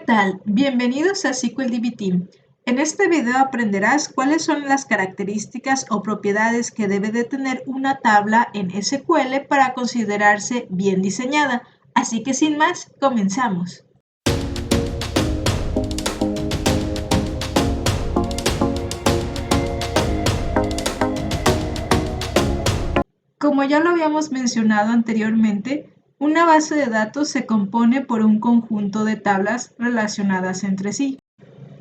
tal? Bienvenidos a SQLDB. En este video aprenderás cuáles son las características o propiedades que debe de tener una tabla en SQL para considerarse bien diseñada. Así que sin más, comenzamos. Como ya lo habíamos mencionado anteriormente, una base de datos se compone por un conjunto de tablas relacionadas entre sí.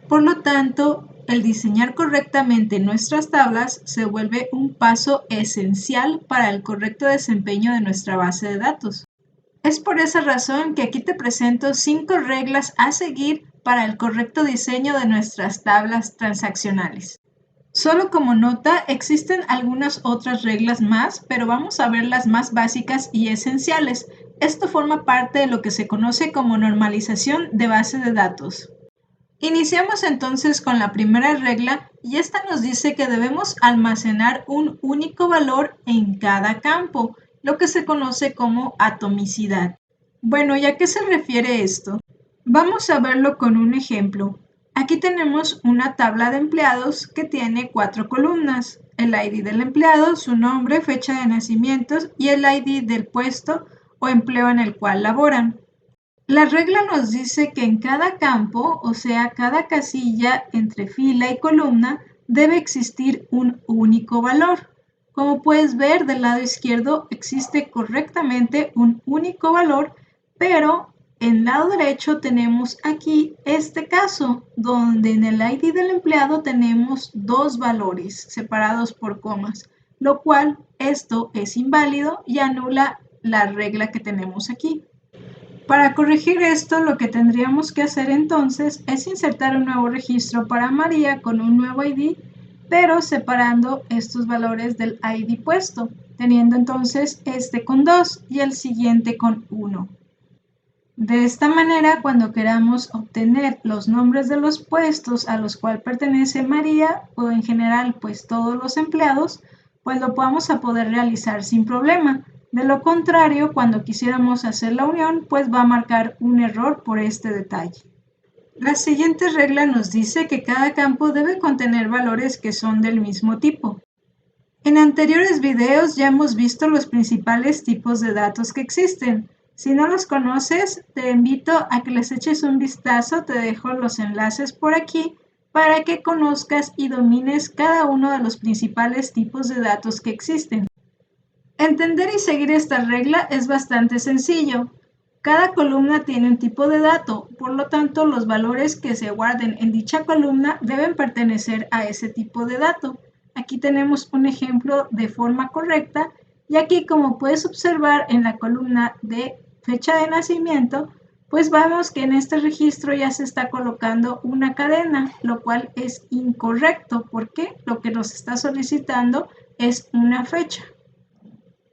Por lo tanto, el diseñar correctamente nuestras tablas se vuelve un paso esencial para el correcto desempeño de nuestra base de datos. Es por esa razón que aquí te presento 5 reglas a seguir para el correcto diseño de nuestras tablas transaccionales. Solo como nota, existen algunas otras reglas más, pero vamos a ver las más básicas y esenciales. Esto forma parte de lo que se conoce como normalización de base de datos. Iniciamos entonces con la primera regla y esta nos dice que debemos almacenar un único valor en cada campo, lo que se conoce como atomicidad. Bueno, ¿y a qué se refiere esto? Vamos a verlo con un ejemplo. Aquí tenemos una tabla de empleados que tiene 4 columnas: el ID del empleado, su nombre, fecha de nacimiento y el ID del puesto o empleo en el cual laboran. La regla nos dice que en cada campo, o sea, cada casilla entre fila y columna, debe existir un único valor. Como puedes ver, del lado izquierdo existe correctamente un único valor, pero en el lado derecho tenemos aquí este caso, donde en el ID del empleado tenemos 2 valores separados por comas, lo cual esto es inválido y anula la regla que tenemos aquí. Para corregir esto, lo que tendríamos que hacer entonces es insertar un nuevo registro para María con un nuevo ID, pero separando estos valores del ID puesto, teniendo entonces este con 2 y el siguiente con 1. De esta manera, cuando queramos obtener los nombres de los puestos a los cuales pertenece María o en general pues todos los empleados, pues lo vamos a poder realizar sin problema. De lo contrario, cuando quisiéramos hacer la unión, pues va a marcar un error por este detalle. La siguiente regla nos dice que cada campo debe contener valores que son del mismo tipo. En anteriores videos ya hemos visto los principales tipos de datos que existen. Si no los conoces, te invito a que les eches un vistazo, te dejo los enlaces por aquí para que conozcas y domines cada uno de los principales tipos de datos que existen. Entender y seguir esta regla es bastante sencillo. Cada columna tiene un tipo de dato, por lo tanto los valores que se guarden en dicha columna deben pertenecer a ese tipo de dato. Aquí tenemos un ejemplo de forma correcta y aquí, como puedes observar en la columna de fecha de nacimiento, pues vemos que en este registro ya se está colocando una cadena, lo cual es incorrecto porque lo que nos está solicitando es una fecha.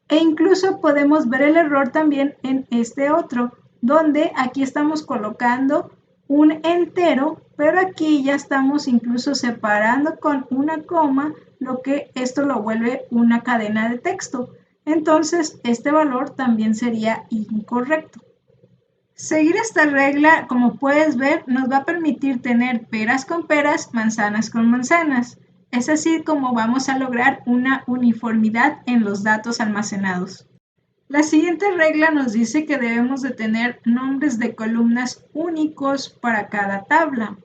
E incluso podemos ver el error también en este otro, donde aquí estamos colocando un entero, pero aquí ya estamos incluso separando con una coma, lo que esto lo vuelve una cadena de texto. Entonces, este valor también sería incorrecto. Seguir esta regla, como puedes ver, nos va a permitir tener peras con peras, manzanas con manzanas. Es así como vamos a lograr una uniformidad en los datos almacenados. La siguiente regla nos dice que debemos de tener nombres de columnas únicos para cada tabla.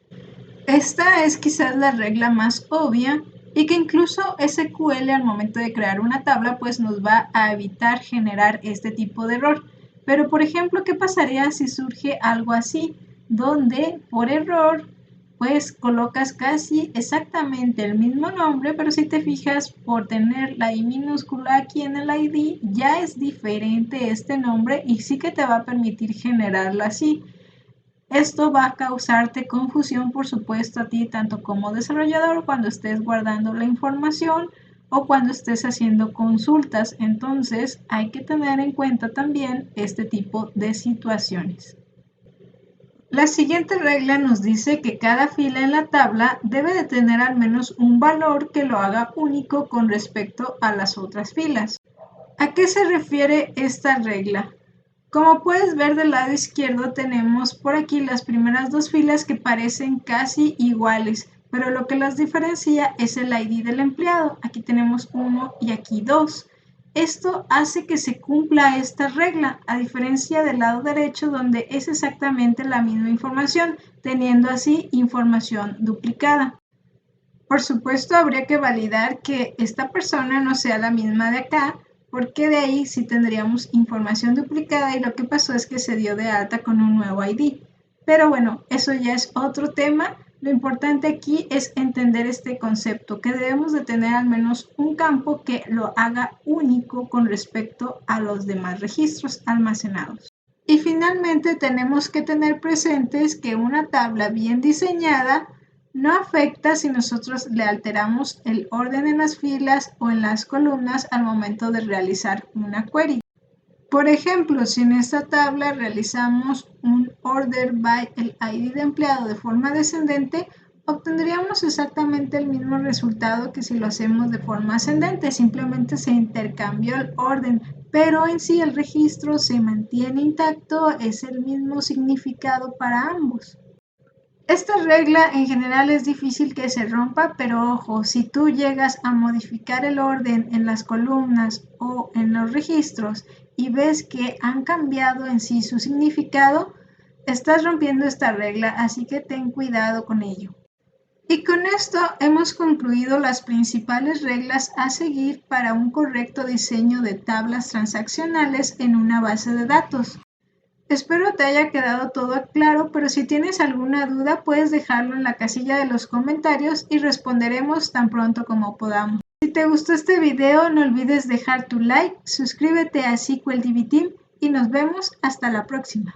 Esta es quizás la regla más obvia y que incluso SQL al momento de crear una tabla pues nos va a evitar generar este tipo de error. Pero por ejemplo, ¿qué pasaría si surge algo así? Donde por error pues colocas casi exactamente el mismo nombre, pero si te fijas, por tener la I minúscula aquí en el ID, ya es diferente este nombre y sí que te va a permitir generarlo así. Esto va a causarte confusión, por supuesto, a ti, tanto como desarrollador, cuando estés guardando la información o cuando estés haciendo consultas. Entonces, hay que tener en cuenta también este tipo de situaciones. La siguiente regla nos dice que cada fila en la tabla debe de tener al menos un valor que lo haga único con respecto a las otras filas. ¿A qué se refiere esta regla? Como puedes ver del lado izquierdo tenemos por aquí las primeras dos filas que parecen casi iguales, pero lo que las diferencia es el ID del empleado. Aquí tenemos 1 y aquí 2. Esto hace que se cumpla esta regla, a diferencia del lado derecho donde es exactamente la misma información, teniendo así información duplicada. Por supuesto, habría que validar que esta persona no sea la misma de acá, porque de ahí sí tendríamos información duplicada y lo que pasó es que se dio de alta con un nuevo ID. Pero bueno, eso ya es otro tema. Lo importante aquí es entender este concepto, que debemos de tener al menos un campo que lo haga único con respecto a los demás registros almacenados. Y finalmente tenemos que tener presentes que una tabla bien diseñada no afecta si nosotros le alteramos el orden en las filas o en las columnas al momento de realizar una query. Por ejemplo, si en esta tabla realizamos un order by el ID de empleado de forma descendente, obtendríamos exactamente el mismo resultado que si lo hacemos de forma ascendente, simplemente se intercambió el orden, pero en sí el registro se mantiene intacto, es el mismo significado para ambos. Esta regla en general es difícil que se rompa, pero ojo, si tú llegas a modificar el orden en las columnas o en los registros y ves que han cambiado en sí su significado, estás rompiendo esta regla, así que ten cuidado con ello. Y con esto hemos concluido las principales reglas a seguir para un correcto diseño de tablas transaccionales en una base de datos. Espero te haya quedado todo claro, pero si tienes alguna duda puedes dejarlo en la casilla de los comentarios y responderemos tan pronto como podamos. Si te gustó este video no olvides dejar tu like, suscríbete a SQL DB Team y nos vemos hasta la próxima.